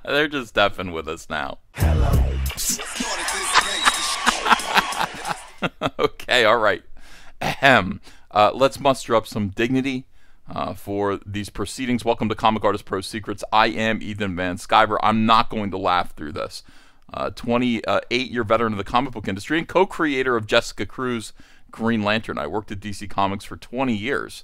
They're just effing with us now. Okay, all right. Ahem. Let's muster up some dignity for these proceedings. Welcome to Comic Artist Pro Secrets. I am Ethan Van Sciver. I'm not going to laugh through this. 28-year veteran of the comic book industry and co-creator of Jessica Cruz's Green Lantern. I worked at DC Comics for 20 years.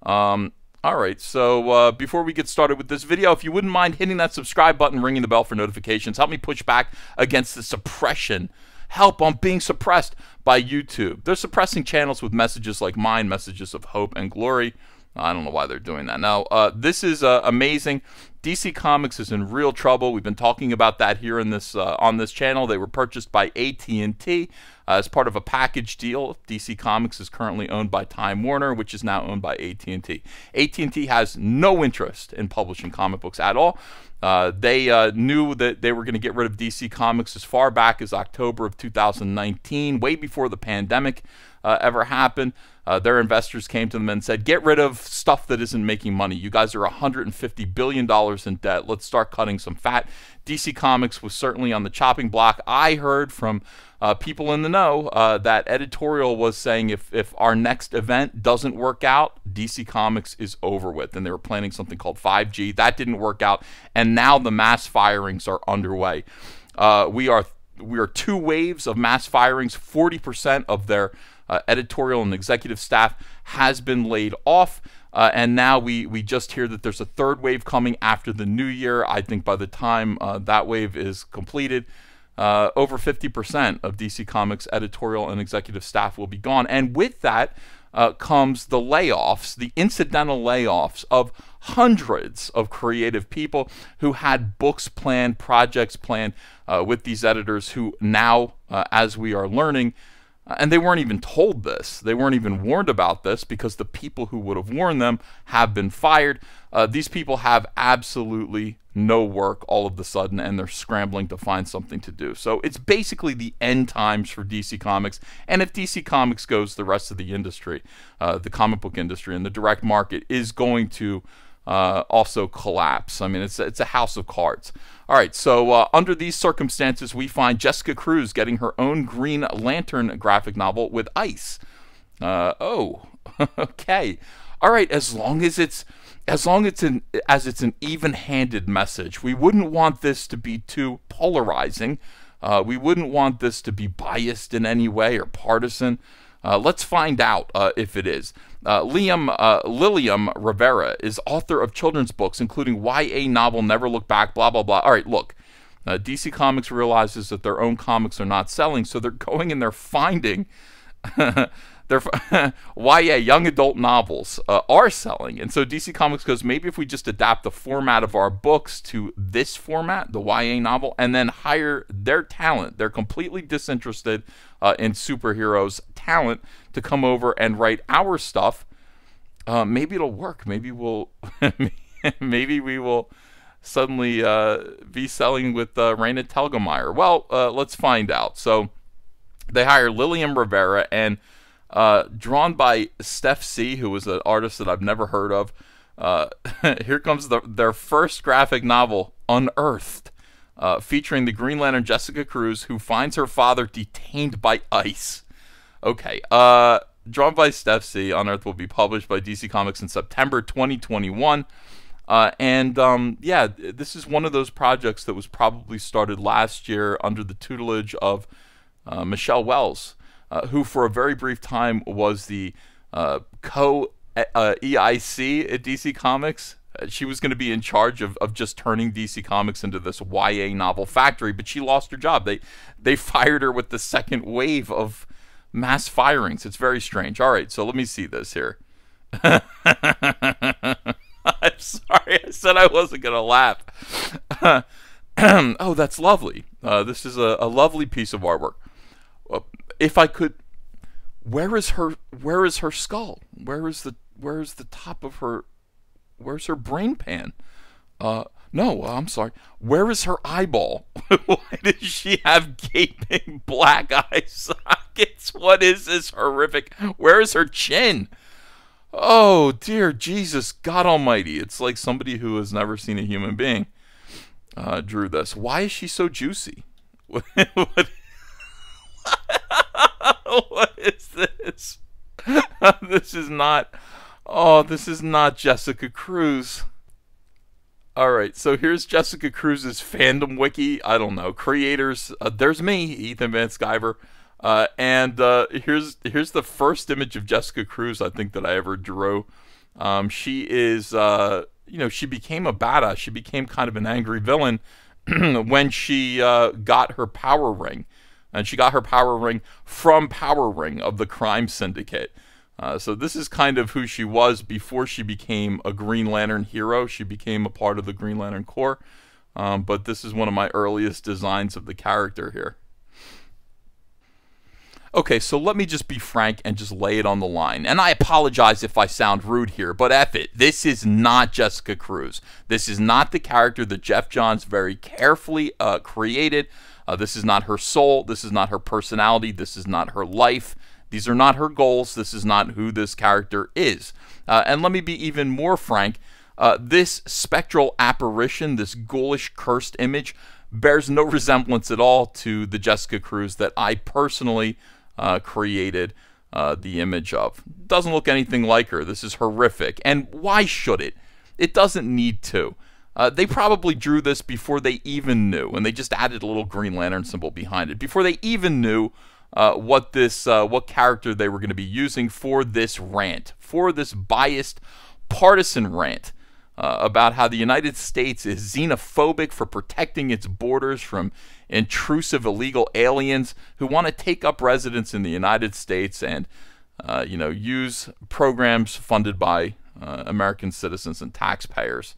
All right, so before we get started with this video, if you wouldn't mind hitting that subscribe button, ringing the bell for notifications, help me push back against the suppression. Help, I'm being suppressed by YouTube. They're suppressing channels with messages like mine, messages of hope and glory. I don't know why they're doing that. Now, this is amazing. DC Comics is in real trouble. We've been talking about that here in this on this channel. They were purchased by AT&T as part of a package deal. DC Comics is currently owned by Time Warner, which is now owned by AT&T. AT&T has no interest in publishing comic books at all. They knew that they were going to get rid of DC Comics as far back as October of 2019, way before the pandemic ever happened. Their investors came to them and said, get rid of stuff that isn't making money. You guys are $150 billion in debt. Let's start cutting some fat. DC Comics was certainly on the chopping block. I heard from people in the know that editorial was saying if our next event doesn't work out, DC Comics is over with. And they were planning something called 5G. That didn't work out. And now the mass firings are underway. We are two waves of mass firings. 40% of their editorial and executive staff has been laid off, and now we just hear that there's a third wave coming after the new year. I think by the time that wave is completed, over 50% of DC Comics editorial and executive staff will be gone, and with that comes the layoffs, the incidental layoffs of hundreds of creative people who had books planned, projects planned with these editors who now, as we are learning, and they weren't even told this. They weren't even warned about this because the people who would have warned them have been fired. These people have absolutely no work all of a sudden, and they're scrambling to find something to do. So it's basically the end times for DC Comics. And if DC Comics goes, the rest of the industry, the comic book industry and the direct market is going to also collapse. I mean, it's a house of cards. All right, so under these circumstances, we find Jessica Cruz getting her own Green Lantern graphic novel with ice. Oh, okay. All right, as long as it's an even-handed message. We wouldn't want this to be too polarizing. We wouldn't want this to be biased in any way or partisan. Let's find out if it is. Lilium Rivera is author of children's books, including YA novel Never Look Back, blah, blah, blah. All right, look. DC Comics realizes that their own comics are not selling, so they're going and they're finding their YA, young adult novels, are selling. And so DC Comics goes, maybe if we just adapt the format of our books to this format, the YA novel, and then hire their talent. They're completely disinterested in superheroes talent to come over and write our stuff. Maybe it'll work. Maybe we'll maybe we will suddenly be selling with Raina Telgemeier. Well, let's find out. So they hire Lilium Rivera, and drawn by Steph C., who was an artist that I've never heard of. Here comes their first graphic novel, Unearthed, featuring the Green Lantern Jessica Cruz, who finds her father detained by ICE. Okay, drawn by Steph C., Unearthed will be published by DC Comics in September 2021. Yeah, this is one of those projects that was probably started last year under the tutelage of Michelle Wells, who for a very brief time was the co-EIC at DC Comics. She was going to be in charge of just turning DC Comics into this YA novel factory, but she lost her job. They fired her with the second wave of mass firings. It's very strange. All right, so let me see this here. I'm sorry, I said I wasn't going to laugh. Oh, that's lovely. This is a lovely piece of artwork. If I could, where is her skull? Where is the top of her? Where's her brain pan? No, I'm sorry. Where is her eyeball? Why does she have gaping black eye sockets? What is this horrific? Where is her chin? Oh, dear Jesus, God Almighty! It's like somebody who has never seen a human being drew this. Why is she so juicy? What, what is this? This is not. Oh, this is not Jessica Cruz. All right, so here's Jessica Cruz's fandom wiki. I don't know, creators. There's me, Ethan Van Sciver, and here's the first image of Jessica Cruz I think that I ever drew. She is, she became a badass. She became kind of an angry villain when she got her power ring, and she got her power ring from Power Ring of the crime syndicate. So this is kind of who she was before she became a Green Lantern hero. She became a part of the Green Lantern Corps. But this is one of my earliest designs of the character here. Okay, so let me just be frank and just lay it on the line. And I apologize if I sound rude here, but F it. This is not Jessica Cruz. This is not the character that Jeff Johns very carefully created. This is not her soul. This is not her personality. This is not her life. These are not her goals. This is not who this character is. And let me be even more frank. This spectral apparition, this ghoulish cursed image, bears no resemblance at all to the Jessica Cruz that I personally created the image of. Doesn't look anything like her. This is horrific. And why should it? It doesn't need to. They probably drew this before they even knew, and they just added a little Green Lantern symbol behind it, before they even knew what character they were going to be using for this rant, for this biased, partisan rant about how the United States is xenophobic for protecting its borders from intrusive illegal aliens who want to take up residence in the United States and, use programs funded by American citizens and taxpayers.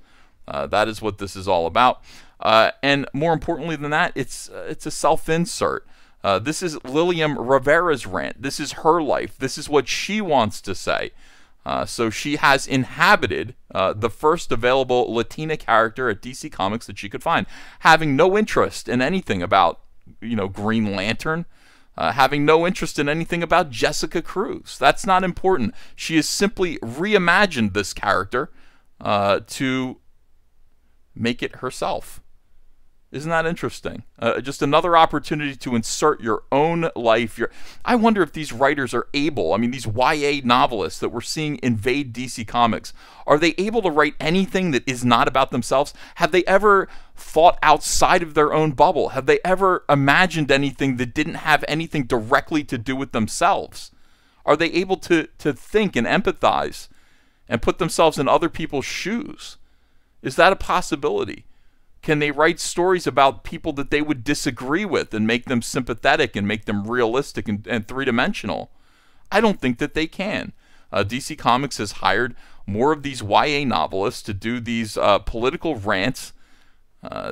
That is what this is all about. And more importantly than that, it's a self-insert. This is Lilium Rivera's rant. This is her life. This is what she wants to say. So she has inhabited the first available Latina character at DC Comics that she could find, having no interest in anything about, Green Lantern, having no interest in anything about Jessica Cruz. That's not important. She has simply reimagined this character to make it herself. Isn't that interesting? Just another opportunity to insert your own life. I wonder if these writers are able, these YA novelists that we're seeing invade DC Comics, are they able to write anything that is not about themselves? Have they ever thought outside of their own bubble? Have they ever imagined anything that didn't have anything directly to do with themselves? Are they able to think and empathize and put themselves in other people's shoes? Is that a possibility? Can they write stories about people that they would disagree with and make them sympathetic and make them realistic and three-dimensional? I don't think that they can. DC Comics has hired more of these YA novelists to do these political rants,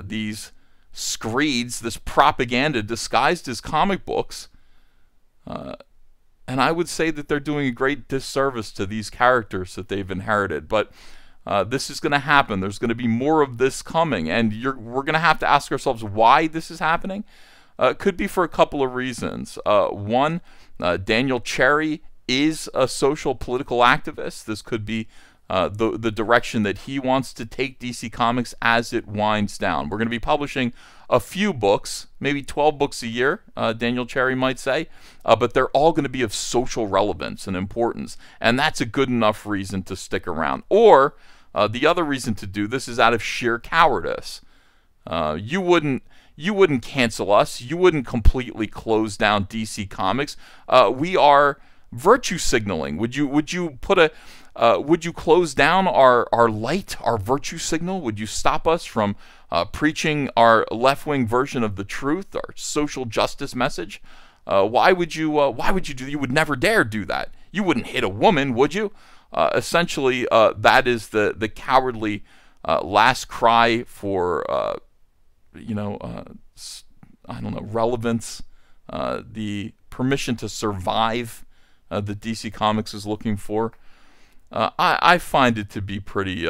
these screeds, this propaganda disguised as comic books. And I would say that they're doing a great disservice to these characters that they've inherited. But this is going to happen. There's going to be more of this coming, and we're going to have to ask ourselves why this is happening. It could be for a couple of reasons. One, Daniel Cherry is a social political activist. This could be the direction that he wants to take DC Comics as it winds down. We're going to be publishing a few books, maybe 12 books a year, Daniel Cherry might say, but they're all going to be of social relevance and importance, and that's a good enough reason to stick around. Or the other reason to do this is out of sheer cowardice. You wouldn't cancel us. You wouldn't completely close down DC Comics. We are virtue signaling. Would you close down our light, our virtue signal? Would you stop us from preaching our left-wing version of the truth, our social justice message? Why would you do? You would never dare do that. You wouldn't hit a woman, would you? Essentially, that is the cowardly last cry for I don't know, relevance, the permission to survive that DC Comics is looking for. I find it to be pretty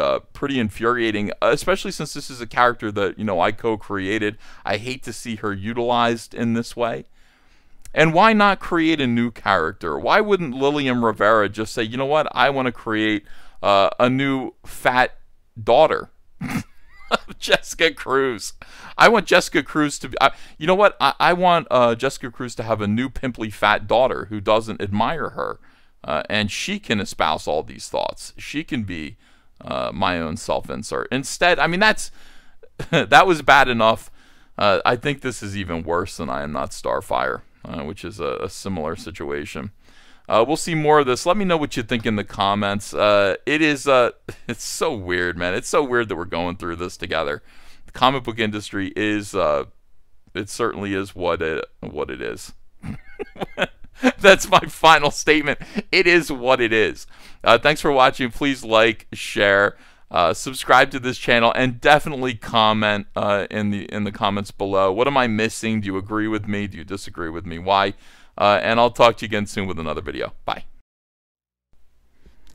infuriating, especially since this is a character that I co-created. I hate to see her utilized in this way. And why not create a new character? Why wouldn't Lillian Rivera just say, you know what, I want to create a new fat daughter of Jessica Cruz. I want Jessica Cruz to be, you know what, I want Jessica Cruz to have a new pimply fat daughter who doesn't admire her. And she can espouse all these thoughts. She can be my own self-insert. Instead, I mean, that was bad enough. I think this is even worse than I Am Not Starfire, which is a similar situation. We'll see more of this. Let me know what you think in the comments. It's so weird, man. It's so weird that we're going through this together. The comic book industry is, it certainly is what it is. That's my final statement. It is what it is. Thanks for watching. Please like, share, subscribe to this channel, and definitely comment in the comments below. What am I missing? Do you agree with me? Do you disagree with me? Why? And I'll talk to you again soon with another video. Bye.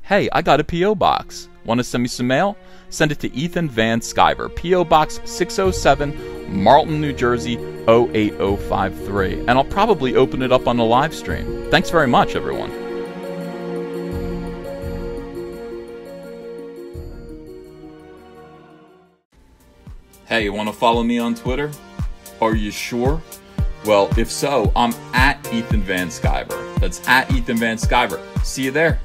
Hey, I got a P.O. box. Want to send me some mail? Send it to Ethan Van Sciver, P.O. Box 607, Marlton, New Jersey 08053. And I'll probably open it up on the live stream. Thanks very much, everyone. Hey, you want to follow me on Twitter? Are you sure? Well, if so, I'm at Ethan Van Sciver. That's at Ethan Van Sciver. See you there.